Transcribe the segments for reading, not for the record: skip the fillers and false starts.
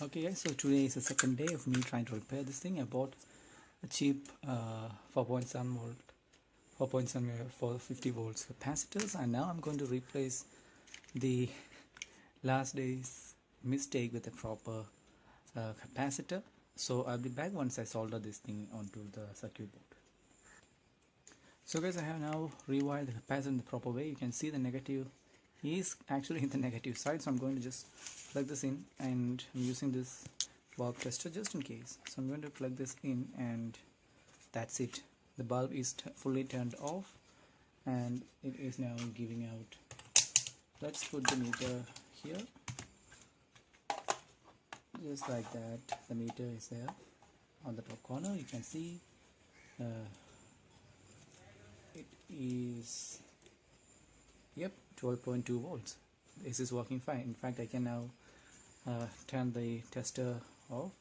Okay guys, so today is the second day of me trying to repair this thing. I bought a cheap 4.7 volt 4.7 for 50 volts capacitors, and now I'm going to replace the last day's mistake with a proper capacitor. So I'll be back once I solder this thing onto the circuit board. So guys, I have now rewired the capacitor in the proper way. You can see the negative is actually in the negative side, so I'm going to just plug this in, and I'm using this bulb tester just in case. So I'm going to plug this in, and that's it. The bulb is fully turned off and it is now giving out. Let's put the meter here, just like that. The meter is there on the top corner. You can see it is, yep, 12.2 volts. This is working fine. In fact, I can now turn the tester off.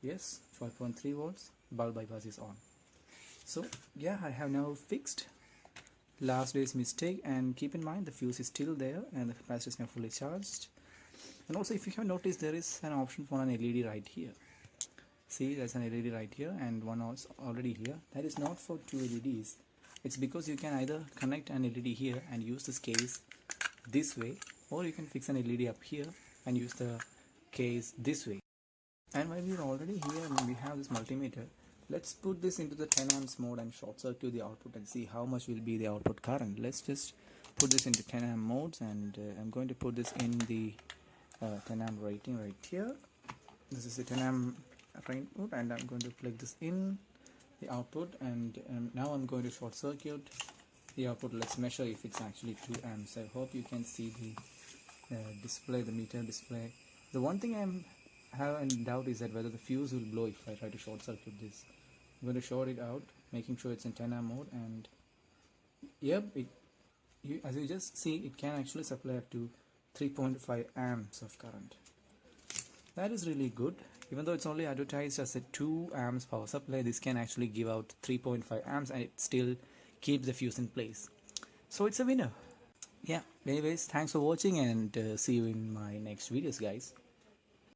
Yes, 12.3 volts. Bulb bypass is on. So yeah, I have now fixed last day's mistake, and keep in mind the fuse is still there and the capacitor is now fully charged. And also, if you have noticed, there is an option for an LED right here. See, there's an LED right here and one also already here. That is not for two LEDs. It's because you can either connect an LED here and use this case this way, or you can fix an LED up here and use the case this way. And while we're already here and we have this multimeter, let's put this into the 10 amps mode and short circuit the output and see how much will be the output current. Let's just put this into 10 amp modes, and I'm going to put this in the 10 amp rating right here. This is the 10 amp input, and I'm going to plug this in the output, and now I'm going to short circuit the output. Let's measure if it's actually 2 amps. I hope you can see the display, the meter display. The one thing I have in doubt is that whether the fuse will blow if I try to short circuit this. I'm going to short it out, making sure it's in 10 amp mode, and yep, as you just see, it can actually supply up to 3.5 amps of current. That is really good. Even though it's only advertised as a 2 amps power supply, this can actually give out 3.5 amps and it still keeps the fuse in place. So it's a winner. Yeah, anyways, thanks for watching, and see you in my next videos, guys.